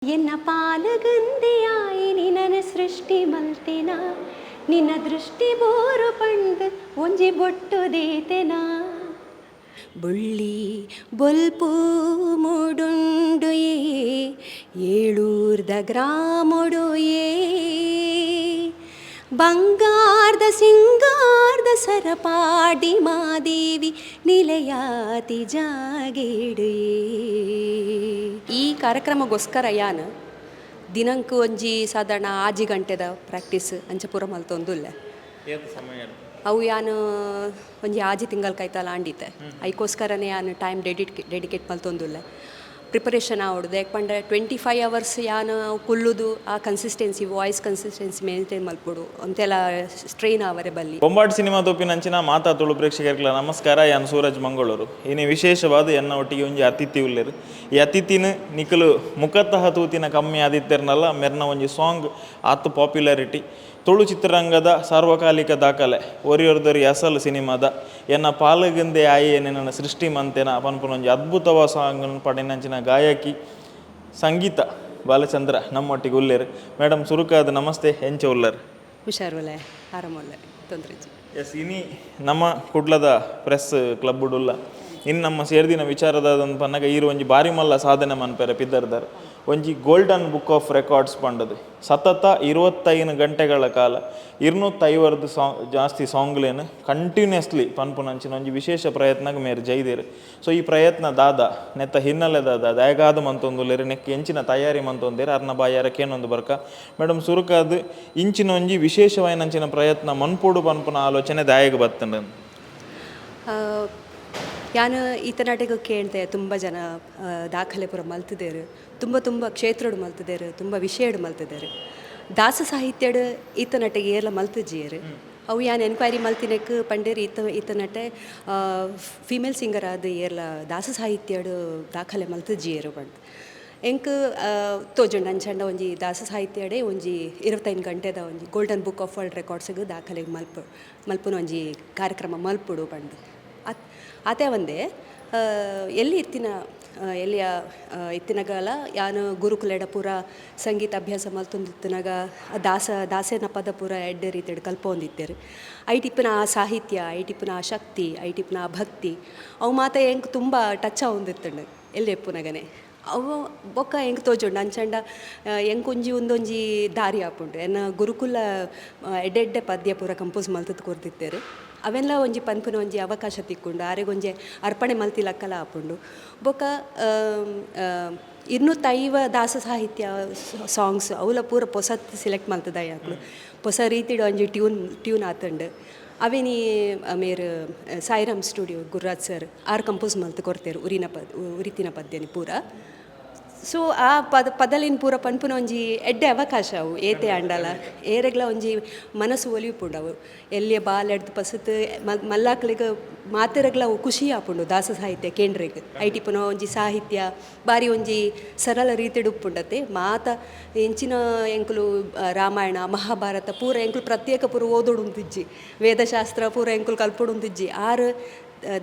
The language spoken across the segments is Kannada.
ಎನ್ನ ಪಾಲಗಂದೆಯಾಯಿ ನಿನ್ನ ಸೃಷ್ಟಿ ಮಲ್ತೆನ ನಿನ್ನ ದೃಷ್ಟಿ ಬೋರು ಪಂಡ್ ಒಂಜಿ ಬೊಟ್ಟು ದೇತೆನ ಬುಳ್ಳಿ ಬೊಲ್ಪು ಮೂಡುಂಡು ಏಳೂರ್ದ ಗ್ರಾಮೊಡು ಬಂಗಾರ್ದ ಸಿಂಗಾರ್ದ ಸರಪಾಡಿ ಮಾದೇವಿ ನಿಲಯಾತಿ ಜಾಗೇಡು. ಈ ಕಾರ್ಯಕ್ರಮಗೋಸ್ಕರ ಯಾನು ದಿನಂಕು ಒಂಜಿ ಸಾಧಾರಣ 6 ಗಂಟೆದ ಪ್ರಾಕ್ಟೀಸ್ ಅಂಚಪುರ ಮಲ್ತೊಂದುಲ್ಲೆ. ಅವು ಯಾನು ಒಂಜಿ 6 ತಿಂಗಳ ಕೈತಲ್ಲ ಆಂಡಿತೆ ಐಕೋಸ್ಕರನೇ ಯಾನು ಟೈಮ್ ಡೆಡಿಕೇಟ್ ಮಲ್ತೊಂದುಲ್ಲೆ. ಪ್ರಿಪರೇಷನ್ ಆವಡ್ದು ಯಾಕಂದ್ರೆ 25 hours ಯಾನು ಕುಲ್ಲುದು ಆ ಕನ್ಸಿಸ್ಟೆನ್ಸಿ ವಾಯ್ಸ್ ಕನ್ಸಿಸ್ಟೆನ್ಸಿ ಮೇಂಟೈನ್ ಮಲ್ಪೊಡು ಅಂತೆಲ್ಲ ಸ್ಟ್ರೈನ್ ಆವರೆ ಬಲ್ಲಿ. ಬೊಂಬಾಟ್ ಸಿನಿಮಾ ತೋಪಿನಂಚಿನ ಮಾತಾತುಳು ಪ್ರೇಕ್ಷಕರ್ಗಳ ನಮಸ್ಕಾರ. ಯಾನು ಸೂರಜ್ ಮಂಗಳೂರು. ಇನ್ನು ವಿಶೇಷವಾದ ಎನ್ನ ಒಟ್ಟಿಗೆ ಒಂಜಿ ಅತಿಥಿ ಉಳ್ಳೇರು. ಈ ಅತಿಥಿನ ನಿಖಲು ಮುಖತಃ ತೂತಿನ ಕಮ್ಮಿ ಆದಿತ್ತಿರ್ನಲ್ಲ ಮೆರ್ನ ಒಂಜಿ ಸಾಂಗ್ ಆತು ಪಾಪ್ಯುಲಾರಿಟಿ ತುಳು ಚಿತ್ರರಂಗದ ಸಾರ್ವಕಾಲಿಕ ದಾಖಲೆ ಒರಿಯೊರ್ದೊರಿ ಅಸಲು ಸಿನಿಮಾದ ಎನ್ನ ಪಾಲಗಂದೆ ಆಯೆ ನನ್ನ ಸೃಷ್ಟಿ ಮಂತೆನ ಪನ್ಪುನ ಒಂಜಿ ಅದ್ಭುತವಾದ ಸಾಂಗ್ ಪಡಿನಂಚಿನ ಗಾಯಕಿ ಸಂಗೀತ ಬಾಲಚಂದ್ರ ನಮ್ಮೊಟ್ಟಿಗೆ ಉಲ್ಲೇರು. ಮೇಡಮ್ ಸುರುಕಾದ ನಮಸ್ತೆ ಎಂಚ ಉಲ್ಲರ್ ಹುಷಾರುಲೆ ಆರಾಮಲ್ಲ ತೊಂದರೆ. ಎಸ್ ಇನಿ ನಮ್ಮ ಕುಡ್ಲದ ಪ್ರೆಸ್ ಕ್ಲಬ್ ಉಡುಲ್ಲ ಇನ್ನು ನಮ್ಮ ಸೇರ್ದಿನ ವಿಚಾರದಾದಂತ ಪನ್ನಗ ಈರು ಒಂಜಿ ಬಾರಿ ಮಲ್ಲ ಸಾಧನೆ ಮನ್ಪೆರೆ ಪಿದ್ದರ್ದಾರ್ ಒಂಜಿ ಗೋಲ್ಡನ್ ಬುಕ್ ಆಫ್ ರೆಕಾರ್ಡ್ಸ್ ಪಂಡದು ಸತತ 25 ಗಂಟೆಗಳ ಕಾಲ 250 ಜಾಸ್ತಿ ಸಾಂಗ್ಲೇನು ಕಂಟಿನ್ಯೂಸ್ಲಿ ಪನ್ಪುನಂಚಿನ ಒಂಜಿ ವಿಶೇಷ ಪ್ರಯತ್ನಕ್ಕೆ ಮೇರೆ ಜೈದೇರು. ಸೊ ಈ ಪ್ರಯತ್ನ ದಾದ ನೆತ್ತ ಹಿನ್ನೆಲೆ ದಾದ ದಯಗಾದ ಮಂತೊಂದುಲ್ಲೇರು ನೆಕ್ ಎಂಚಿನ ತಯಾರಿ ಮಂತೊಂದೇರು ಅರ್ನ ಬಾಯಾರಕ್ಕೇನೊಂದು ಬರ್ಕ ಮೇಡಮ್ ಸುರುಕಾದು ಇಂಚಿನ ಒಂಜಿ ವಿಶೇಷವಾಯಿನಂಚಿನ ಪ್ರಯತ್ನ ಮನ್ಪೋಡು ಪನ್ಪುನ ಆಲೋಚನೆ ದಾಯಗೆ ಬತ್ತಂಡ. ಯಾನು ಈತನಾಟಿಗೆ ಕೇಳ್ದೆ ತುಂಬ ಜನ ದಾಖಲೆ ಪುರ ಮಲ್ತಿದ್ದೇರು, ತುಂಬ ಕ್ಷೇತ್ರಡು ಮಲ್ತಿದ್ದೇರು, ತುಂಬ ವಿಷಯಡು ಮಲ್ತಿದ್ದೇರು. ದಾಸ ಸಾಹಿತ್ಯಡು ಈತನಟೆಗೆ ಏರ್ಲ ಮಲ್ತಿಜ್ಜಿಯರು ಅವು ಯಾನು ಎನ್ಕ್ವೈರಿ ಮಲ್ತಿನಕ್ಕೆ ಪಂಡೇರು ಈತನಟೆ ಫೀಮೇಲ್ ಸಿಂಗರ್ ಆದ ಏರ್ಲ ದಾಸ ಸಾಹಿತ್ಯಡು ದಾಖಲೆ ಮಲ್ತಿಜ್ಜಿಯರು ಬಂದು ಎಂಕ್ ತೋಜುಂಡು ಅಂಚಂಡ ಒಂಜಿ ದಾಸ ಸಾಹಿತ್ಯಡೆ ಒಂಜಿ 25 ಗಂಟೆದ ಒಂಜಿ ಗೋಲ್ಡನ್ ಬುಕ್ ಆಫ್ ವರ್ಲ್ಡ್ ರೆಕಾರ್ಡ್ಸಿಗೆ ದಾಖಲೆಗೆ ಮಲ್ಪುನ ಒಂಜಿ ಕಾರ್ಯಕ್ರಮ ಮಲ್ಪುಡು ಬಂದು ಅದೇ ಒಂದೇ ಎಲ್ಲಿ ಎಲ್ಲಿಯ ಇತ್ತಿನಗಲ ಯಾನು ಗುರುಕುಲೆಡ ಪೂರ ಸಂಗೀತ ಅಭ್ಯಾಸ ಮಲ್ತೊಂದಿತ್ತಿನಾಗ ದಾಸೇನ ಪದ ಪೂರ ಎಡ್ಡೆ ರೀತಿಯಡು ಕಲ್ಪೊಂದಿತ್ತೇರು. ಐಟಿಪ್ಪಿನ ಆ ಸಾಹಿತ್ಯ ಐಟಿಪ್ಪಿನ ಆ ಶಕ್ತಿ ಐಟಿಪ್ಪಿನ ಆ ಭಕ್ತಿ ಅವು ಮಾತ ಎಂಕ್ ತುಂಬ ಟಚ್ ಆಗೊಂದಿತ್ತಂಡು ಎಲ್ಲಿ ಎಪ್ಪುನಗನೆ ಅವು ಬೊಕ್ಕ ಹೆಂಗೆ ತೋಜುಂಡು ಅಂಚಂಡ ಎಂಕೊಂಜಿ ಒಂದೊಂಜಿ ದಾರಿ ಆಪುಂಡು ಎನ್ನ ಗುರುಕುಲ ಎಡ್ಡೆ ಪದ್ಯ ಪೂರ ಕಂಪೋಸ್ ಮಲ್ತದ್ದು ಕೊರ್ದಿತ್ತೇರು. ಅವೆಲ್ಲ ಒಂಜಿ ಪನ್ಪುನ ಒಂಜಿ ಅವಕಾಶ ತಿಕ್ಕೊಂಡು ಆರೆಗೊಂಜಿ ಅರ್ಪಣೆ ಮಲ್ತಿಲಕ್ಕಲ ಆಪುಂಡು. ಬೊಕ್ಕ 250 ದಾಸ ಸಾಹಿತ್ಯ ಸಾಂಗ್ಸ್ ಅವಲ ಪೂರ ಪೊಸತ್ ಸಿಲೆಕ್ಟ್ ಮಲ್ತದ ಯಾಕಲು ಹೊಸ ರೀತಿಡು ಒಂಜಿ ಟ್ಯೂನ್ ಆತಂಡು ಅವೇನಿ ಮೇರು ಸಾಯಿರಾಮ್ ಸ್ಟುಡಿಯೋ ಗುರುರಾಜ್ ಸರ್ ಆರು ಕಂಪೋಸ್ ಮಲ್ತು ಕೊಡ್ತೇರು ಉರಿತಿನ ಪದ್ಯನಿ ಪೂರ. ಸೊ ಆ ಪದಲಿನ ಪೂರ ಪನ್ಪುನ ಒಂಜಿ ಎಡ್ಡೆ ಅವಕಾಶ ಅವು ಏತೆ ಆಂಡಲ ಏರೆಗ್ಲ ಒಂಜಿ ಮನಸ್ಸು ಒಲಿಯುಪುಂಡು ಅವು ಎಲ್ಲಿಯ ಬಾಲೆಡ್ದು ಪಸತ್ ಮಲ್ಲಾಕ್ಲಿಗೆ ಮಾತೆರೆಗ್ಲ ಅವು ಖುಷಿ ಆಪುಂಡು ದಾಸ ಸಾಹಿತ್ಯ ಕೇಂದ್ರಿಗೆ ಐಟಿಪುನ ಒಂಜಿ ಸಾಹಿತ್ಯ ಬಾರಿ ಒಂಜಿ ಸರಳ ರೀತಿಡು ಉಪ್ಪುಂಡತೆ ಮಾತ ಎಂಚಿನ ಎಂಕುಲು ರಾಮಾಯಣ ಮಹಾಭಾರತ ಪೂರ ಎಂಕುಲು ಪ್ರತ್ಯೇಕ ಪೂರ ಓದೋಡುಂತಿಜ್ಜಿ ವೇದಶಾಸ್ತ್ರ ಪೂರ ಎಂಕುಲು ಕಲ್ಪೊಡುಂತಿಜ್ಜಿ ಆರು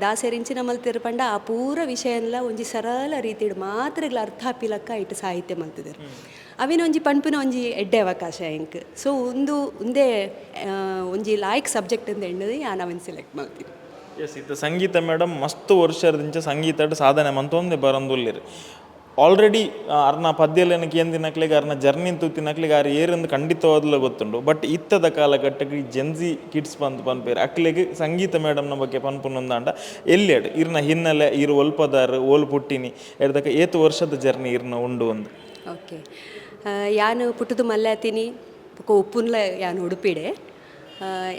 ದಾಸರಿಂಚಿನ ಮಲ್ತಿರು ಪಂಡ ಆ ಪೂರ ವಿಷಯನ್ಲ ಒಂಜಿ ಸರಳ ರೀತಿಡು ಮಾತ್ರೆಗ್ಲ ಅರ್ಥ ಹಾಪಿಲಕ್ಕ ಇಟ್ಟು ಸಾಹಿತ್ಯ ಮಲ್ತಿದ್ರು ಅವಿನ ಒಂಜಿ ಪನ್ಪುನ ಒಂಜಿ ಎಡ್ಡೆ ಅವಕಾಶ ಎಂಕ್. ಸೊ ಒಂದೇ ಒಂಜಿ ಲಾಯ್ಕ್ ಸಬ್ಜೆಕ್ಟ್ ಅಂತ ಎಣ್ಣದು ನಾವೇನು ಸೆಲೆಕ್ಟ್ ಮಾಡ್ತೀವಿ. ಎಸ್ ಇದು ಸಂಗೀತ ಮೇಡಮ್ ಮಸ್ತ್ ವರ್ಷದಿಂದ ಸಂಗೀತ ಸಾಧನೆ ಮಂತೊಂದೇ ಬರಂದುಲ್ಲೇರು ಆಲ್ರೆಡಿ ಅರ್ನ ಪದ್ಯಲೇನ ಕೇಂದಿನಕ್ಲಿಗೆ ಅರ್ನ ಜರ್ನಿ ತೂತಿನಕ್ಲಿಗೆ ಆರು ಏರೆಂದು ಖಂಡಿತವಾದಲ್ಲ ಗೊತ್ತುಂಡು. ಬಟ್ ಇತ್ತದ ಕಾಲಘಟ್ಟಕ್ಕೆ ಜೆನ್ಜಿ ಕಿಡ್ಸ್ ಪನ್ಪೇರು ಅಕ್ಲಿಗೆ ಸಂಗೀತ ಮೇಡಮ್ನ ಬಗ್ಗೆ ಪನ್ಪುನೊಂದಾಂಡ ಎಲ್ಲಿಯಡು ಇರ್ನ ಹಿನ್ನೆಲೆ ಇರು ಒಲ್ಪದಾರು ಓಲ್ ಪುಟ್ಟಿನಿ ಎಡ್ದಕ್ಕೆ 8 ವರ್ಷದ ಜರ್ನಿ ಇರ್ನ ಉಂಡು ಒಂದು. ಓಕೆ ಯಾನು ಪುಟ್ಟದು ಮಲ್ಲಾತೀನಿ ಉಪ್ಪುನ್ಲ ಯಾನು ಉಡುಪಿಡೆ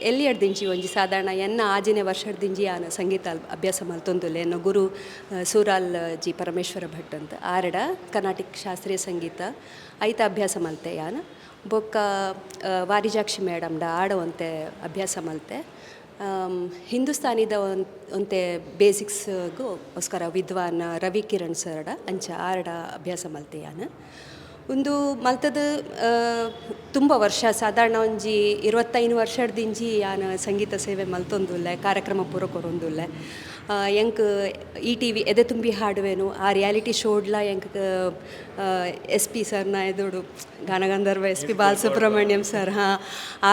ಎಲ್ಲಿ ದಿಂಜಿ ಒಂಜಿ ಸಾಧಾರಣ ಎನ್ನ 6ನೇ ವರ್ಷದಿಂಜಿ ಯಾನು ಸಂಗೀತ ಅಭ್ಯಾಸ ಮಲ್ತೊಂದುಲ್ಲೆ ಎನ್ನ ಗುರು ಸೂರಾಲ್ ಜಿ ಪರಮೇಶ್ವರ ಭಟ್ ಅಂತ ಆರಡ ಕರ್ನಾಟಕ ಶಾಸ್ತ್ರೀಯ ಸಂಗೀತ ಐತ ಅಭ್ಯಾಸ ಮಲ್ತೆ ಯಾನು ಬೊಕ್ಕ ವಾರಿಜಾಕ್ಷಿ ಮೇಡಮ್ಡ ಆಡವಂತೆ ಅಭ್ಯಾಸ ಮಲ್ತೆ ಹಿಂದೂಸ್ತಾನಿದ ಒಂತೆ ಬೇಸಿಕ್ಸ್ಗೂ ಗೋಸ್ಕರ ವಿದ್ವಾನ್ ರವಿ ಕಿರಣ್ ಸರ್ಡ ಅಂಚ ಆರಡ ಅಭ್ಯಾಸ ಮಲ್ತೆ ಯಾನು ಒಂದು ಮಲ್ತದ ತುಂಬ ವರ್ಷ ಸಾಧಾರಣ ಒಂಜಿ 25 ವರ್ಷದಿಂಜಿ ಯಾನು ಸಂಗೀತ ಸೇವೆ ಮಲ್ತೊಂದುಲ್ಲೆ ಕಾರ್ಯಕ್ರಮ ಪೂರ ಕೊರೊಂದುಲ್ಲೆ ಎಂಕ್ ಈ ಟಿ ವಿ ಎದೆ ತುಂಬಿ ಹಾಡುವೆನು ಆ ರಿಯಾಲಿಟಿ ಶೋಡ್ಲ ಎಂಕ್ ಎಸ್ ಪಿ ಸರ್ನ ಎದುರು ಗಾನಗಂಧರ್ವ ಎಸ್ ಪಿ ಬಾಲಸುಬ್ರಹ್ಮಣ್ಯಂ ಸರ್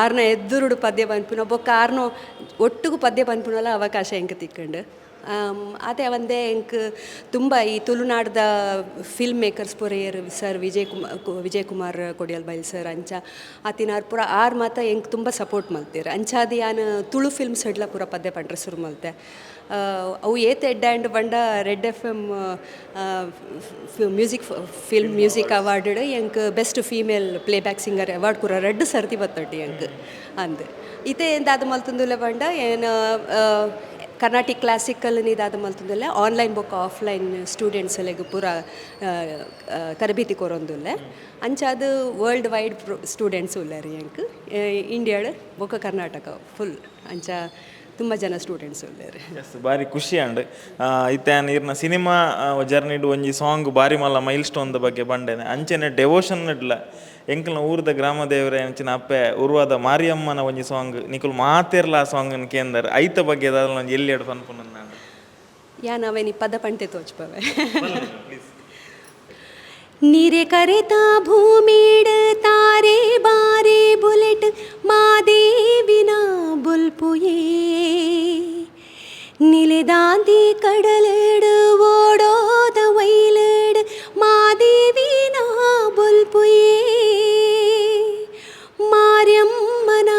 ಆರ್ನ ಎದುರುಡು ಪದ್ಯ ಪನ್ಪುನ ಬೊಕ್ಕ ಆರ್ನೋ ಒಟ್ಟಿಗೂ ಪದ್ಯ ಪನ್ಪುನಲ ಅವಕಾಶ ಎಂಕ್ ತಿಕ್ಕಂಡು ಅದೇ ಒಂದೇ ಎಂಕ್ ತುಂಬ ಈ ತುಳುನಾಡ್ದ ಫಿಲ್ಮ್ ಮೇಕರ್ಸ್ ಪೂರ ಸರ್ ವಿಜಯ್ ಕುಮಾರ್ ಕೊಡಿಯಲ್ ಬೈಲ್ ಸರ್ ಅಂಚ ಆತಿನಾರ್ ಪೂರ ಆರ್ ಮಾತ ಎಂಕ್ ತುಂಬ ಸಪೋರ್ಟ್ ಮಲ್ತೀರ ಅಂಚಾದಿ ಯಾನು ತುಳು ಫಿಲ್ಮ್ಸ್ ಹಿಡ್ಲ ಪೂರ ಪದ್ಯ ಪಂಡ್ರೆ ಶುರು ಮಲ್ತೆ ಅವು ಏತ್ ಎಡ್ಡ ಆ್ಯಂಡ್ ಬಂಡ Red F M music award ಎಂಕ್ best female playback singer award ಕೂಡ ರೆಡ್ ಸರ್ತಿ ಬತ್ತೊಟ್ಟಿ ಎಂಕ್ ಅಂದ್ ಇತ್ತೆ ಎಂದಾದ ಮಲ್ತಂದುಲ್ಲ ಬಂಡ ಏನು ಕರ್ನಾಟಿಕ್ ಕ್ಲಾಸಿಕಲ್ ಇದಾದ ಮಲ್ತಂದುಲ್ಲ ಆನ್ಲೈನ್ ಬೊಕ್ಕ ಆಫ್ಲೈನ್ ಸ್ಟೂಡೆಂಟ್ಸ್ ಎಲೆಗೂ ಪೂರ ತರಬೇತಿ ಕೊರೊಂದುಲ್ಲೆ ಅಂಚಾದ ವರ್ಲ್ಡ್ ವೈಡ್ ಸ್ಟೂಡೆಂಟ್ಸ್ ಉಲ್ಲಾರಿ ಎಂಕ್ ಇಂಡಿಯಾಡ್ ಬೊಕ್ಕ ಕರ್ನಾಟಕ ಫುಲ್ ಅಂಚ ತುಂಬ ಜನ ಸ್ಟೂಡೆಂಟ್ಸ್ ಉಲ್ಲೇರು ಭಾರಿ ಖುಷಿ ಅಂಡ್ ಇತ್ತೆ ನೀರ್ನ ಸಿನಿಮಾ ಜರ್ನಿಡು ಒಂಜಿ ಸಾಂಗ್ ಭಾರಿ ಮಲ್ಲ ಮೈಲ್ ಸ್ಟೋನ್ದ ಬಗ್ಗೆ ಬಂಡೇನೆ ಅಂಚೆನೆ ಡೆವೋಷನ್ ಇಡ್ಲ ಎಂಕಲ್ನ ಊರ್ದ ಗ್ರಾಮ ದೇವರೇ ಅಂಚಿನ ಅಪ್ಪೆ ಉರುವಾದ ಮಾರಿಯಮ್ಮನ ಒಂಜಿ ಸಾಂಗ್ ನಿಕುಲ್ ಮಾತೇರ್ಲ ಆ ಸಾಂಗನ್ ಕೇಂದರ್ ಐತ ಬಗ್ಗೆ ಅದಾದ ಒಂಜಿ ಎಲ್ಲಿ ಎಡು ಪನ್ಪುನ ನಾನು ಯಾ ನಾವೇ ನೀ ಪದ ಪಂಟೆ ತೋಚ್ಪವೆ ನೀರೆ ಕರೆತ ಭೂಮಿಡ್ ತಾರೆ ಬಾರೆ ಬುಲೆಟ್ ಮಾದೇವಿನ ಬುಲ್ಪುಯೇ ನಿಲೆದಾಂತಿ ಕಡಲೆಡ್ ಓಡೋದ ವೈಲೆಡ್ ಮಾದೇವಿನ ಬುಲ್ಪುಯೇ ಮಾರ್ಯಮ್ಮನ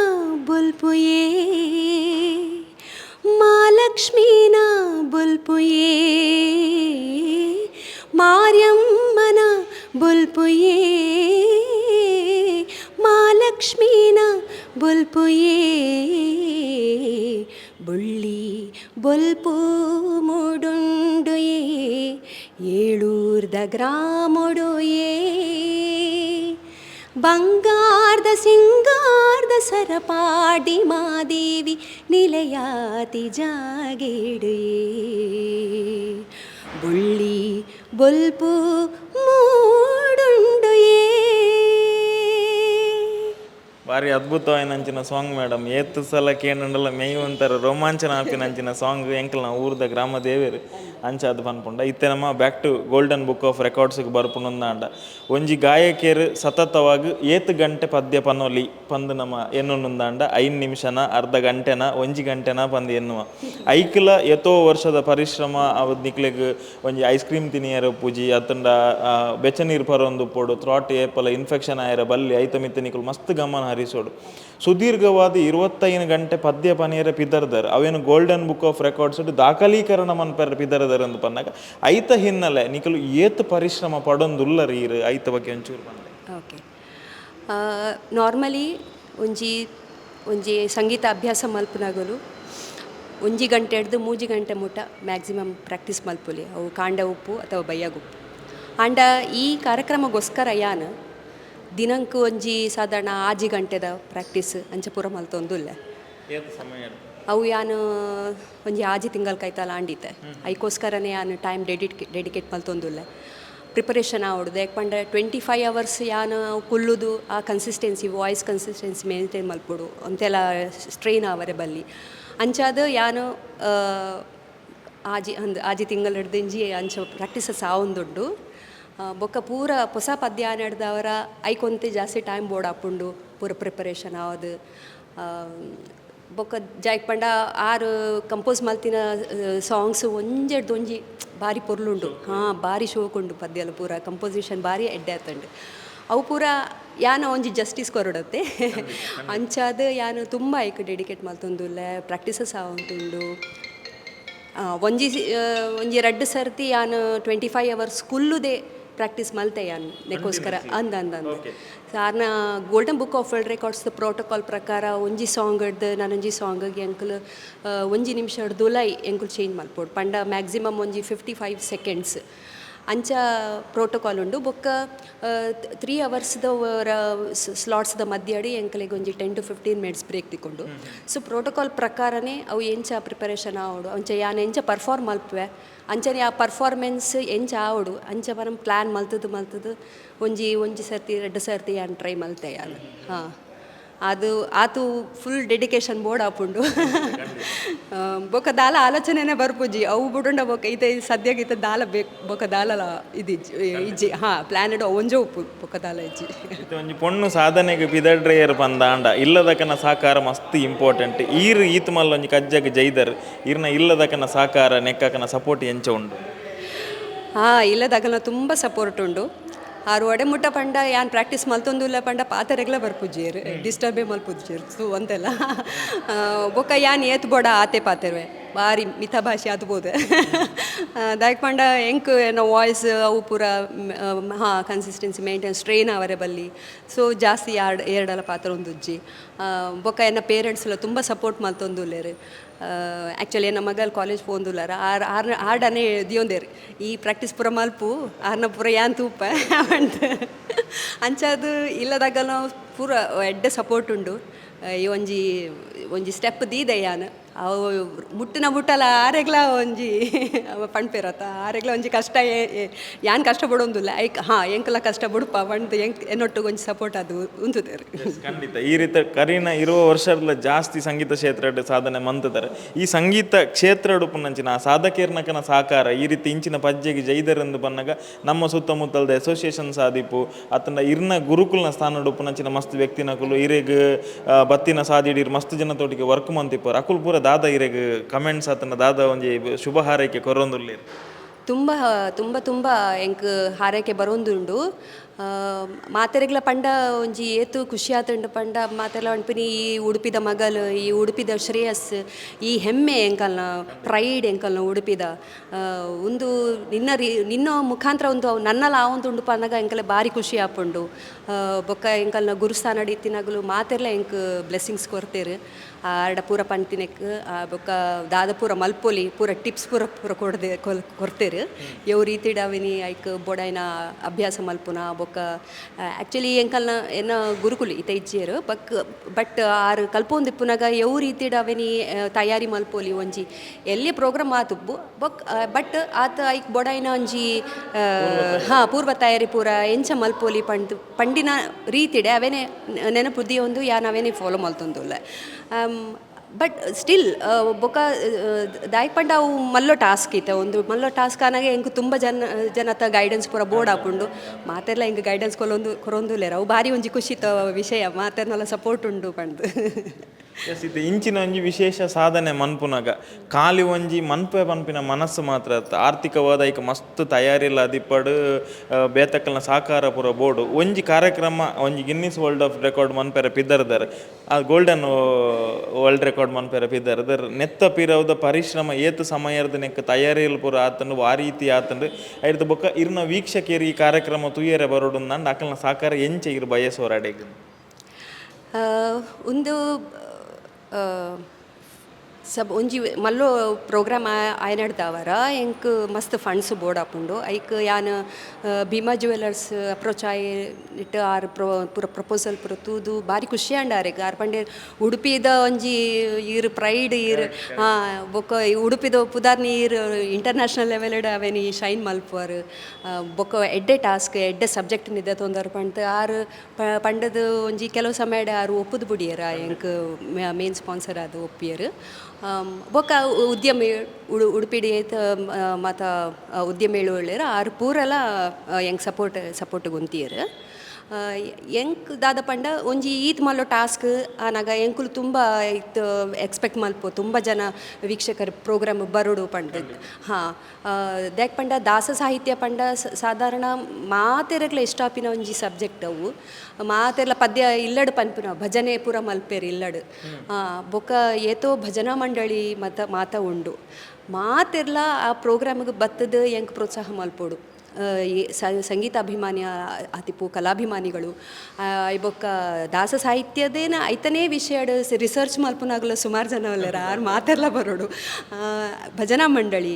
ಬುಲ್ಪುಯೇ ಮಾಲಕ್ಷ್ಮೀನ ಬುಲ್ಪುಯೇ ಮಾರ್ಯಮ್ಮನ ಬುಲ್ಪುಯೇ ಮಾಲಕ್ಷ್ಮೀನ ಬುಲ್ಪುಯೇ ಬುಳ್ಳಿ ಬೊಲ್ಪು ಮುಡುಂಡುಯೇ ಏಳೂರ್ದ ಗ್ರಾಮೊಡುಯೇ ಬಂಗಾರ್ದ ಸಿಂಗಾರ್ದ ಸರಪಾಡಿ ಮಾದೇವಿ ನಿಲಯಾತಿ ಜಾಗೇಡುಯೇ ಬುಳ್ಳಿ ಬೊಲ್ಪು ಮೂಡುಂಡುಯೇ ಭಾರಿ ಅದ್ಭುತವಾಯಿನಂಚಿನ ಸಾಂಗ್ ಮೇಡಮ್ ಏತ್ತು ಸಲ ಕೇಂಡಲ್ಲ ಮೇಯು ಅಂತಾರೆ ರೋಮಾಂಚನ ಆಪಿನಂಚಿನ ಸಾಂಗ್ ಎಂಕಲ್ನ ಊರ್ದ ಗ್ರಾಮ ದೇವೇರು ಅಂಚ ಅದು ಪನ್ಪುಂಡ ಇತ್ತೆ ನಮ್ಮ back to golden book of ರೆಕಾರ್ಡ್ಸ್ಗೆ ಬರ್ಪುನೊಂದಾಂಡ ಒಂಜಿ ಗಾಯಕೇರು ಸತತವಾಗಿ ಏತ್ ಗಂಟೆ ಪದ್ಯ ಪನೊಲಿ ಪಂದು ನಮ್ಮ ಎನ್ನುಂದಾಂಡ 5 ನಿಮಿಷನ ಅರ್ಧ ಗಂಟೆನ 1 ಗಂಟೆನ ಪಂದು ಎನ್ನುವ ಐಕ್ಲ ಎತೋ ವರ್ಷದ ಪರಿಶ್ರಮ ಅವದ್ ನಿಕ್ಲೆಗ್ ಒಂಜಿ ಐಸ್ ಕ್ರೀಮ್ ತಿನಿಯರ ಪೂಜಿ ಅತ್ತಂಡ ಬೆಚ್ಚ ನೀರು ಪರೊಂದು ಪೋಡು ಥ್ರಾಟ್ ಏಪಲ ಇನ್ಫೆಕ್ಷನ್ ಆಯರ ಬಲ್ಲಿ ಐತ ಮಿತ್ತ ನಿಕ್ಲು ಮಸ್ತ್ ಗಮನ ಹರಿಸೋಡು ಸುದೀರ್ಘವಾದ 25 ಗಂಟೆ ಪದ್ಯ ಪನಿಯರ ಪಿದರ್ದರ್ ಅವೇನು ಗೋಲ್ಡನ್ ಬುಕ್ ಆಫ್ ರೆಕಾರ್ಡ್ಸ್ ದಾಖಲೀಕರಣ ಮನ್ಪರ ಪಿದರ್ದರ್ ಅಂತ ಪನ್ನಾಗ ಐತ ಹಿನ್ನೆಲೆ ನಿಕಲು ಏತ್ ಪರಿಶ್ರಮ ಪಡೊಂದುಲ್ಲ ರೀರು ಐತ ಬಗ್ಗೆ ಒಂಚೂರು ಬಂದೆ ಓಕೆ ನಾರ್ಮಲಿ ಒಂಜಿ ಸಂಗೀತ ಅಭ್ಯಾಸ ಮಲ್ಪನಾಗಲು 1 ಗಂಟೆ ಹಿಡ್ದು 3 ಗಂಟೆ ಮುಟ ಮ್ಯಾಕ್ಸಿಮಮ್ ಪ್ರಾಕ್ಟೀಸ್ ಮಲ್ಪುಲಿ ಅವು ಕಾಂಡ ಉಪ್ಪು ಅಥವಾ ಬಯ್ಯಾಗುಪ್ಪು ಆಂಡ ಈ ಕಾರ್ಯಕ್ರಮಗೋಸ್ಕರ ಯಾನು ದಿನಂಕ್ ಒಂಜಿ ಸಾಧಾರಣ 6 ಗಂಟೆದ ಪ್ರಾಕ್ಟೀಸ್ ಅಂಚ ಪೂರ ಮಲ್ತೊಂದುಲ್ಲೆ ಅವು ಯಾನು ಒಂಜಿ 6 ತಿಂಗಳು ಕೈತಲ್ಲ ಆಂಡಿತೆ ಐಕೋಸ್ಕರನೇ ಯಾನು ಟೈಮ್ ಡೆಡಿಕೇಟ್ ಮಲ್ತೊಂದುಲ್ಲೆ ಪ್ರಿಪರೇಷನ್ ಆವಡ್ದು ಯಾಕಂದ್ರೆ 25 ಅವರ್ಸ್ ಯಾನು ಕುಲ್ಲುದು ಆ ಕನ್ಸಿಸ್ಟೆನ್ಸಿ ವಾಯ್ಸ್ ಕನ್ಸಿಸ್ಟೆನ್ಸಿ ಮೇಂಟೈನ್ ಮಲ್ಪೊಡು ಅಂತೆಲ್ಲ ಸ್ಟ್ರೈನ್ ಆವರೆ ಬಲ್ಲಿ ಅಂಚಾದ ಯಾನು ಆಜಿ ತಿಂಗಳು ಹಿಡ್ದಿಂಜಿ ಅಂಚ ಪ್ರಾಕ್ಟೀಸಸ್ ಆವೊಂದುಂಡು ಬೊಕ್ಕ ಪೂರ ಹೊಸ ಪದ್ಯ ನಡೆದವರ ಐಕೊಂತೆ ಜಾಸ್ತಿ ಟೈಮ್ ಬೋರ್ಡ್ ಹಾಕೊಂಡು ಪೂರ ಪ್ರಿಪರೇಷನ್ ಆವದು ಬೊಕ್ಕ ಜಾಯ್ಕ್ ಪಂಡ 6 ಕಂಪೋಸ್ ಮಲ್ತಿನ ಸಾಂಗ್ಸ್ ಒಂಜಿ ಭಾರಿ ಪೊರ್ಲುಂಡು ಭಾರಿ ಶೋಕುಂಡು ಪದ್ಯಲು ಪೂರ ಕಂಪೋಸಿಷನ್ ಭಾರಿ ಎಡ್ಡೆ ಆತಂಡು ಅವು ಪೂರ ಯಾನ ಒಂಜಿ ಜಸ್ಟಿಸ್ ಕೊರಡತ್ತೆ ಅಂಚಾದ ಯಾನು ತುಂಬ ಐಕ್ ಡೆಡಿಕೇಟ್ ಮಲ್ತೊಂದುಲ್ಲೆ ಪ್ರಾಕ್ಟೀಸಸ್ ಆವಂತುಂಡು ಒಂಜಿ 2 ಸರ್ತಿ ಯಾನು 25 ಅವರ್ಸ್ ಕುಲ್ಲುದೇ ಪ್ರಾಕ್ಟೀಸ್ ಮಲ್ತೆ ಯಾನು ನೆಕ್ಕೋಸ್ಕರ ಅಂದ ಸಾರ್ನ golden book of world records protocol ಪ್ರಕಾರ ಒಂಜಿ ಸಾಂಗ್ ಹಿಡ್ದು ನಾನೊಂಜಿ ಸಾಂಗಿಗೆ ಎಂಕಲ್ 1 ನಿಮಿಷ ಹಿಡ್ದುಲ ಎಂಕುಲು ಚೇಂಜ್ ಮಲ್ಪೋಡು ಪಂಡ ಮ್ಯಾಕ್ಸಿಮಮ್ ಒಂಜಿ 55 ಸೆಕೆಂಡ್ಸ್ ಅಂಚ ಪ್ರೋಟೋಕಾಲ್ ಉಂಡು ಬೊಕ್ಕ 3 ಅವರ್ಸ್ದ ಸ್ಲಾಟ್ಸ್ದ ಮಧ್ಯಡಿ ಎಂಕಲಿಗೆ ಒಂಜಿ 10 to 15 ಮಿನಿಟ್ಸ್ ಬ್ರೇಕ್ ತಿಕ್ಕೊಂಡು ಸೊ ಪ್ರೋಟೋಕಾಲ್ ಪ್ರಕಾರನೇ ಅವು ಎಂಚ ಪ್ರಿಪರೇಷನ್ ಆವಡು ಅಂಚ ಯಾನು ಎಂಚ ಪರ್ಫಾರ್ಮ್ ಮಲ್ಪುವೆ ಅಂಚನೆ ಆ ಪರ್ಫಾರ್ಮೆನ್ಸ್ ಎಂಚ ಆವಡು ಅಂಚ ಬರಂ ಪ್ಲ್ಯಾನ್ ಮಲ್ತದು ಒಂಜಿ ಸರ್ತಿ 2 ಸರ್ತಿ ಯಾನು ಟ್ರೈ ಮಲ್ತೆ ಯಾನು ಅದು ಆತು ಫುಲ್ ಡೆಡಿಕೇಶನ್ ಬೋರ್ಡ್ ಆಪುಂಡು ಬೊಕ ದಾಲ ಆಲೋಚನೆನೇ ಬರ್ಪುಜಿ ಅವು ಬಿಡುಂಡ ಬೊಕ ಈತ ಸದ್ಯಕ್ಕೆ ಈತ ದಾಲ ಬೇಕು ಬೊಕ ದಾಲ ಇಜ್ಜಿ ಪ್ಲಾನೆಡ್ ಒಂಜೋ ಉಪ್ಪು ಬೊಕ ದಾಲ ಇಜ್ಜಿ ಒಂಜಿ ಪೊಣ್ಣು ಸಾಧನೆಗೆ ಪಿದಡ್ರೆಯರ್ ಪಂದಾಂಡ ಇಲ್ಲದಕನ ಸಾಕಾರ ಮಸ್ತ್ ಇಂಪಾರ್ಟೆಂಟ್ ಈತ್ ಮಲ್ಲ ಒಂಜಿ ಕಜ್ಜಗೆ ಜೈದರ್ ಈರ್ನ ಇಲ್ಲದಕನ ಸಾಕಾರ ನೆಕ್ಕಕನ ಸಪೋರ್ಟ್ ಎಂಚ ಉಂಡು ಇಲ್ಲದಾಗಲ ತುಂಬ ಸಪೋರ್ಟ್ ಉಂಡು ಆರು ಒಡೆ ಮುಟ್ಟ ಪಂಡ ಯಾನ್ ಪ್ರಾಕ್ಟೀಸ್ ಮಲ್ತೊಂದುಲ್ಲ ಪಂಡ ಪಾತೆರೆಗ್ಲ ಬರ್ಪುಜ್ಜೇರು ಡಿಸ್ಟರ್ಬೇ ಮಲ್ಪುಜ್ಜೇರು ಸೊ ಅಂತೆಲ್ಲ ಬೊಕ್ಕ ಯಾನ್ ಏತ್ ಬೋಡ ಆತೆ ಪಾತೆರ್ವೆ ಭಾರಿ ಮಿತ ಭಾಷೆ ಆತ್ಬೋದು ದಾಯಕ್ ಪಂಡ ಎಂಕ್ ಏನೋ ವಾಯ್ಸ್ ಅವು ಪೂರ ಕನ್ಸಿಸ್ಟೆನ್ಸಿ ಮೇಂಟೈನ್ ಸ್ಟ್ರೈನ್ ಅವರೇ ಬಲ್ಲಿ ಸೊ ಜಾಸ್ತಿ ಎರಡಲ ಪಾತ್ರ ಒಂದುಜ್ಜಿ ಬೊಕ್ಕ ಎನ್ನ ಪೇರೆಂಟ್ಸ್ ಎಲ್ಲ ತುಂಬ ಸಪೋರ್ಟ್ ಮಲ್ತೊಂದುಲ್ಲೇರು ಆ್ಯಕ್ಚುಲಿ ನಮ್ಮ ಮಗಲ್ ಕಾಲೇಜ್ ಪೋಂದುಲ್ಲಾರ ಆಡನೆ ದಿಯೊಂದೇರು ಈ ಪ್ರಾಕ್ಟೀಸ್ ಪೂರ ಮಲ್ಪು ಆರ್ನ ಪೂರ ಯಾನ್ ತೂಪ ಅಂತ ಅಂಚದು ಇಲ್ಲದಾಗಲ ಪೂರ ಎಡ್ಡೆ ಸಪೋರ್ಟ್ ಉಂಡು ಈ ಒಂಜಿ ಸ್ಟೆಪ್ ದೀದೆ ಯಾನ್ ಅವು ಮುಟ್ಟಲ ಆರೆಗ್ಲ ಒಂಜಿ ಪಣ್ಪೇರತ್ತ ಆರೆಗ್ಲ ಒಂಜಿ ಕಷ್ಟ ಯಾನ್ ಕಷ್ಟ ಪಡೊಂದಿಲ್ಲ ಎಂಕಲ ಕಷ್ಟ ಬಿಡುಪ ಪಂಡ್ ಎನ್ನೊಟ್ಟಿಗೆ ಒಂಜಿ ಸಪೋರ್ಟ್ ಅದು ಉಂತುದೇರು ಖಂಡಿತ ಈ ರೀತಿ ಕರೀನ ಇರುವ ವರ್ಷದ ಜಾಸ್ತಿ ಸಂಗೀತ ಕ್ಷೇತ್ರ ಸಾಧನೆ ಮಂತಿದ್ದಾರೆ ಈ ಸಂಗೀತ ಕ್ಷೇತ್ರ ಉಪನಂಚಿನ ಸಾಧಕೇರ್ನಕನ ಸಾಕಾರ ಈ ರೀತಿ ಇಂಚಿನ ಪಜ್ಜೆಗೆ ಜೈದರೆಂದು ಬಂದಾಗ ನಮ್ಮ ಸುತ್ತಮುತ್ತಲದ ಅಸೋಸಿಯೇಷನ್ ಸಾಧಿಪು ಅತನ ಇರ್ನ ಗುರುಕುಲ್ನ ಸ್ಥಾನ ಉಪನಂಚಿನ ಮಸ್ತ್ ವ್ಯಕ್ತಿನಕುಲು ಇರೆಗ್ ಬತ್ತಿನ ಸಾದಿಡಿರ್ ಮಸ್ತ್ ಜನತೊಟ್ಟಿಗೆ ವರ್ಕ್ ಮಂತಿಪ್ಪರು ಅಕುಲ್ ಪೂರ ದಾದ ಇರೆಗ್ ಕಮೆಂಟ್ಸ್ ಆತನ ದಾದ ಒಂಜಿ ಶುಭ ಹಾರೈಕೆ ಕೊರೊಂದುಲ್ಲೇರು ತುಂಬ ತುಂಬ ತುಂಬ ಎಂಕ್ ಹಾರೈಕೆ ಬರೋಂದುಂಡು ಮಾತೆರೆಗ್ಲ ಪಂಡ ಒಂಜಿ ಏತು ಖುಷಿ ಆತುಂಡು ಪಂಡ ಮಾತೆಲ್ಲ ಅನ್ಪಿನಿ ಈ ಉಡುಪಿದ ಮಗಲು ಈ ಉಡುಪಿದ ಶ್ರೇಯಸ್ ಈ ಹೆಮ್ಮೆ ಎಂಕಲ್ನ ಪ್ರೈಡ್ ಎಂಕಲ್ನ ಉಡುಪಿದ ಒಂದು ನಿನ್ನ ಮುಖಾಂತರ ಒಂದು ನನ್ನಲ್ಲ ಆವೊಂದುಂಡು ಪನ್ನಗ ಎಂಕಲೆ ಭಾರಿ ಖುಷಿ ಆಪುಂಡು ಬೊಕ್ಕ ಎಂಕಲ್ನ ಗುರುಸ್ಥಾನ ನಡೀತಿನಾಗಲು ಮಾತೆರ್ಲ ಎಂಕ್ ಬ್ಲೆಸ್ಸಿಂಗ್ಸ್ ಕೊರ್ತೇರು ಆರ್ಡ ಪೂರ ಪಂತಿನೆಕ್ ಬೊಕ್ಕ ದಾದ ಪೂರ ಮಲ್ಪೊಲಿ ಪೂರ ಟಿಪ್ಸ್ ಪೂರ ಕೊರ್ತೇರು ಯವು ರೀತಿಡ್ ಅವಿನಿ ಐಕ್ ಬೊಡೈನ ಅಭ್ಯಾಸ ಮಲ್ಪುನ ಬೊಕ್ಕ ಆ್ಯಕ್ಚುಲಿ ಎಂಕಲ್ನ ಎನ್ನ ಗುರುಕುಲು ಈತ ಇಜ್ಜೇರು ಬಟ್ ಆರು ಕಲ್ಪೊಂದಿಪ್ಪುನಾಗ ಯವು ರೀತಿಡ್ ಅವಿನಿ ತಯಾರಿ ಮಲ್ಪೊಲಿ ಒಂಜಿ ಎಲ್ಲಿ ಪ್ರೋಗ್ರಾಮ್ ಆತು ಬಟ್ ಆತ ಐಕ್ ಬೊಡೈನ ಒಂಜಿ ಪೂರ್ವ ತಯಾರಿ ಪೂರ ಎಂಚ ಮಲ್ಪೊಲಿ ಪಂಡಿನ ರೀತಿಡೆ ಅವೇನೆ ನೆನಪುದ್ದಿ ಒಂದು ಯಾನ್ ಅವೇನೆ ಫಾಲೋ ಮಲ್ತೊಂದುಲ್ಲ ಬಟ್ ಸ್ಟಿಲ್ ಬೊಕ್ಕ ದಾಯಕ್ ಪಂಡ ಅವು ಮಲ್ಲೋ ಟಾಸ್ಕ್ ಇತ್ತೆ ಒಂದು ಮಲ್ಲೋ ಟಾಸ್ಕ್ ಆನಾಗೆ ಎಂಕ್ ತುಂಬ ಜನತ ಗೈಡೆನ್ಸ್ ಪೂರ ಬೋರ್ಡ್ ಹಾಕೊಂಡು ಮಾತೆಲ್ಲ ಹಿಂಗೆ ಗೈಡೆನ್ಸ್ ಕೊರೊಂದುಲ್ಲೇರ ಅವು ಭಾರಿ ಒಂಜಿ ಖುಷಿತ ವಿಷಯ ಮಾತೆರ್ನೆಲ್ಲ ಸಪೋರ್ಟ್ ಉಂಡು ಪಂಡ್ ಎಸ್ ಇದು ಇಂಚಿನ ಒಂಜಿ ವಿಶೇಷ ಸಾಧನೆ ಮನ್ಪುನಾಗ ಖಾಲಿ ಒಂಜಿ ಮನ್ಪಿನ ಮನಸ್ಸು ಮಾತ್ರ ಆರ್ಥಿಕವಾದ ಈಗ ಮಸ್ತ್ ತಯಾರಿಲ್ಲ ಅದಿಪ್ಪಡು ಬೇತಕ್ಕಲ್ನ ಸಾಕಾರ ಪೂರ ಬೋರ್ಡು ಒಂಜಿ ಕಾರ್ಯಕ್ರಮ ಒಂಜಿ ಗಿನ್ನಿಸ್ ವರ್ಲ್ಡ್ ಆಫ್ ರೆಕಾರ್ಡ್ ಮನ್ಪೆರ ಪಿದ್ದರ್ದರ್ ಆ ಗೋಲ್ಡನ್ ವರ್ಲ್ಡ್ ರೆಕಾರ್ಡ್ ಮನ್ಪೆರ ಪಿದ್ದರ್ದರ್ ನೆತ್ತ ಪಿರವುದ ಪರಿಶ್ರಮ ಏತು ಸಮಯದ ನೆಕ್ ತಯಾರಿಲ್ ಪೂರ ಆತಂಡು ಆ ರೀತಿ ಆತಂಡು ಐದು ಬೊಕ್ಕ ಇರ್ನ ವೀಕ್ಷಕರು ಈ ಕಾರ್ಯಕ್ರಮ ತುಯ್ಯರೆ ಬರೋಡು ನಂಡು ಅಕಲ್ನ ಸಾಕಾರ ಎಂಚ ಇರು ಬಯಸೋರಾಡೆಗ್ ಒಂದು ಒಂಜಿ ಮಲ್ಲೋ ಪ್ರೋಗ್ರಾಮ್ ಆಯ್ನಡ್ದವರ ಎಂಕ್ ಮಸ್ತ್ ಫಂಡ್ಸ್ ಬೋರ್ಡ್ ಆಪುಂಡು ಐಕ್ ಯಾನ್ ಭೀಮಾ ಜ್ಯುವೆಲರ್ಸ್ ಅಪ್ರೋಚ್ ಆಯ್ ಇಟ್ಟು ಆರು ಪೂರ ಪ್ರಪೋಸಲ್ ಪೂರ ತೂದು ಭಾರಿ ಖುಷಿ ಆಂಡಾರೆಗ್ ಆರ್ ಪಂಡೆ ಉಡುಪಿದ ಒಂಜಿ ಈರ್ ಪ್ರೈಡ್ ಈರ್ ಬೊಕ್ಕ ಉಡುಪಿದ ಪುದಾರ್ನಿ ಈರ್ ಇಂಟರ್ನ್ಯಾಷನಲ್ ಲೆವೆಲ್ಡ್ ಅವೇನಿ ಶೈನ್ ಮಲ್ಪುವರು ಬೊಕ್ಕ ಎಡ್ಡೆ ಟಾಸ್ಕ್ ಎಡ್ಡೆ ಸಬ್ಜೆಕ್ಟ್ ನಿದ್ದೆ ತೊಂದರೆ ಪಂತ ಆರು ಪಂಡದು ಒಂಜಿ ಕೆಲವು ಸಮಯಡ್ ಆರು ಒಪ್ಪುದು ಬುಡಿಯರ ಎಂಕ್ ಮೇನ್ ಸ್ಪಾನ್ಸರ್ ಅದು ಒಪ್ಪಿಯರು ಬೊಕ್ಕ ಉದ್ಯಮಿ ಉಡುಪಿಡಿ ಮತ್ತು ಉದ್ಯಮೇಳು ಒಳ್ಳೆಯರು ಆರು ಪೂರೆಲ್ಲ ಹೆಂಗೆ ಸಪೋರ್ಟ್ ಗೊಂತಿಯರು ಎಂಕ್ ದಾದ ಪಂಡ ಒಂಜಿ ಈತ್ ಮಲ್ಲೋ ಟಾಸ್ಕ್ ಆನಾಗ ಎಂಕುಲು ತುಂಬ ಇತ್ತು ಎಕ್ಸ್ಪೆಕ್ಟ್ ಮಲ್ಪು ತುಂಬ ಜನ ವೀಕ್ಷಕರು ಪ್ರೋಗ್ರಾಮ್ ಬರೋಡು ಪಂಡ ದೇಕ್ ಪಂಡ ದಾಸ ಸಾಹಿತ್ಯ ಪಂಡ ಸಾಧಾರಣ ಮಾತೆರಗ್ಲ ಇಷ್ಟಾಪಿನ ಒಂಜಿ ಸಬ್ಜೆಕ್ಟ್ ಅವು ಮಾತೆರ್ಲ ಪದ್ಯ ಇಲ್ಲಡು ಪನ್ಪಿನ ಭಜನೆ ಪೂರ ಮಲ್ಪೇರು ಇಲ್ಲಡು ಬೊಕ್ಕ ಏತೋ ಭಜನಾ ಮಂಡಳಿ ಮಾತ ಉಂಡು ಮಾತೆರ್ಲ ಆ ಪ್ರೋಗ್ರಾಮಿಗೆ ಬತ್ತದ ಎಂಕ್ ಪ್ರೋತ್ಸಾಹ ಮಲ್ಪೋಡು ಸಂಗೀತ ಅಭಿಮಾನಿ ಆತಿಪು ಕಲಾಭಿಮಾನಿಗಳು ಬೊಕ್ಕ ದಾಸ ಸಾಹಿತ್ಯದೇನ ಐತನೇ ವಿಷಯಡ್ ರಿಸರ್ಚ್ ಮಲ್ಪನಾಗಲ ಸುಮಾರು ಜನ ಅಲ್ಲರ ಆರು ಮಾತೆರ್ಲ ಬರೋಡು ಭಜನಾ ಮಂಡಳಿ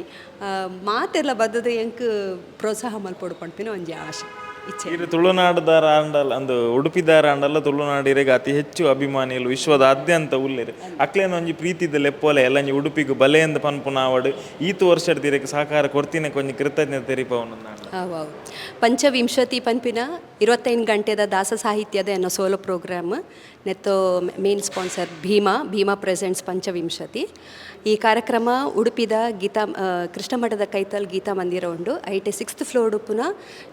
ಮಾತೆರ್ಲ ಬದ್ದದ ಎಂಕ್ ಪ್ರೋತ್ಸಾಹ ಮಲ್ಪೋಡು ಪಂಪಿನ ಒಂಜಿ ಆಶೆ ಇಚ್ಛೆ. ಇದು ತುಳುನಾಡುದಾರ ಅಂಡಲ್ಲ ಅಂದು ಉಡುಪಿದಾರ ಅಂಡಲ್ಲ ತುಳುನಾಡಿರೆಗೆ ಅತಿ ಹೆಚ್ಚು ಅಭಿಮಾನಿಗಳು ವಿಶ್ವದಾದ್ಯಂತ ಉಳ್ಳೇರು ಅಕ್ಲೇನ ಒಂಜಿ ಪ್ರೀತಿದ ಲೆಪ್ಪೋಲೆ ಎಲ್ಲ ಉಡುಪಿಗೆ ಬಲೆಯಿಂದ ಪನ್ಪುನಾವಡು ಈತು ವರ್ಷದ ತೀರಕ್ಕೆ ಸಹಕಾರ ಕೊಡ್ತೀನಿ ಕೊಂಚ ಕೃತಜ್ಞತೆ ತೆರಿಪವನು ನಾನು. ಹೌದು. ಪಂಚವಿಂಶತಿ ಪನ್ಪಿನ 25 ಗಂಟೆದ ದಾಸ ಸಾಹಿತ್ಯದ ಅನ್ನೋ ಸೋಲೋ ಪ್ರೋಗ್ರಾಮ್ ನೆತ್ತೋ ಮೇನ್ ಸ್ಪಾನ್ಸರ್ ಭೀಮಾ ಪ್ರೆಸೆಂಟ್ಸ್ ಪಂಚವಿಂಶತಿ. ಈ ಕಾರ್ಯಕ್ರಮ ಉಡುಪಿದ ಕೃಷ್ಣ ಮಠದ ಕೈತಲ್ ಗೀತಾ ಮಂದಿರ ಉಂಡು. ಐಟೆ 6th ಫ್ಲೋರ್ ಉಪ್ಪುನ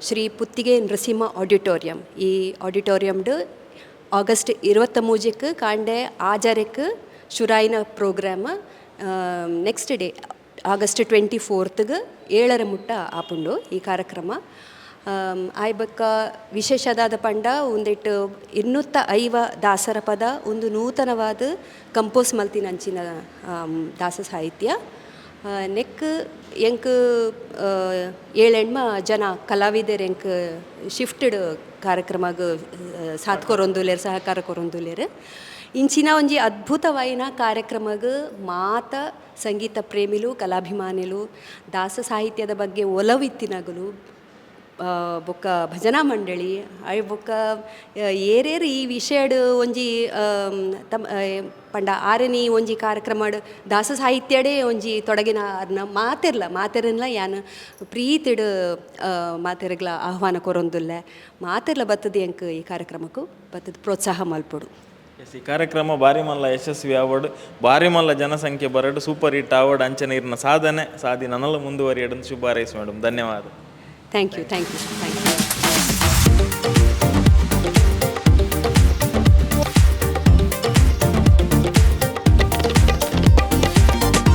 ಶ್ರೀ ಪುತ್ತಿಗೆ ನರಸಿಂಹ ಆಡಿಟೋರಿಯಂ. ಈ ಆಡಿಟೋರಿಯಮ್ಡು ಆಗಸ್ಟ್ 23 ಕಾಂಡೆ ಆಜಾರೆಕ್ ಶುರಾಯಿನ ಪ್ರೋಗ್ರಾಮ್. ನೆಕ್ಸ್ಟ್ ಡೇ ಆಗಸ್ಟ್ 24 7 ಮುಟ್ಟ ಆಪುಂಡು ಈ ಕಾರ್ಯಕ್ರಮ. ಆಯ್ಬಕ್ಕ ವಿಶೇಷದಾದ ಪಂಡ ಒಂದಿಟ್ಟು 205 ದಾಸರ ಪದ ಒಂದು ನೂತನವಾದ ಕಂಪೋಸ್ ಮಲ್ತಿನಂಚಿನ ದಾಸ ಸಾಹಿತ್ಯ. ನೆಕ್ ಎಂಕ್ 7 ಜನ ಕಲಾವಿದರು ಎಂಕ್ ಶಿಫ್ಟೆಡ್ ಕಾರ್ಯಕ್ರಮಗ ಸಾಥ್ ಕೊರೊಂದುಲೇರು ಸಹಕಾರ ಕೊರೊಂದುಲೇರು. ಇಂಚಿನ ಒಂಜಿ ಅದ್ಭುತವಾಯಿನ ಕಾರ್ಯಕ್ರಮಗ ಮಾತ ಸಂಗೀತ ಪ್ರೇಮಿಲು ಕಲಾಭಿಮಾನಿಲು ದಾಸ ಸಾಹಿತ್ಯದ ಬಗ್ಗೆ ಒಲವಿತ್ತಿನಗಲು ಬೊಕ್ಕ ಭಜನಾ ಮಂಡಳಿ ಬೊಕ್ಕ ಏರೇರು ಈ ವಿಷಯಡ್ ಒಂಜಿ ಪಂಡ ಆರನಿ ಒಂಜಿ ಕಾರ್ಯಕ್ರಮ ದಾಸ ಸಾಹಿತ್ಯಡೇ ಒಂಜಿ ತೊಡಗಿನ ಅದನ್ನ ಮಾತೆರ್ಲ ಯಾನು ಪ್ರೀತಿಡ್ ಮಾತೆರ್ಗ್ಲ ಆಹ್ವಾನ ಕೊರೊಂದುಲ್ಲ ಮಾತೆರ್ಲ ಬತ್ತದ ಎಂಕ್ ಈ ಕಾರ್ಯಕ್ರಮಕ್ಕೂ ಬತ್ತದ ಪ್ರೋತ್ಸಾಹ ಮಲ್ಪೊಡು. ಈ ಕಾರ್ಯಕ್ರಮ ಬಾರಿ ಮಲ್ಲ ಯಶಸ್ವಿ ಆವಡ್ ಬಾರಿ ಮಲ್ಲ ಜನಸಂಖ್ಯೆ ಬರಡು ಸೂಪರ್ ಹಿಟ್ ಆವಡ್ ಅಂಚನೆ ಇರ್ನ ಸಾಧಿ ನನಲು ಮುಂದುವರಿಯಡನ್ನು ಶುಭಾರೈಸಿ ಮೇಡಮ್. ಧನ್ಯವಾದ. Thank you.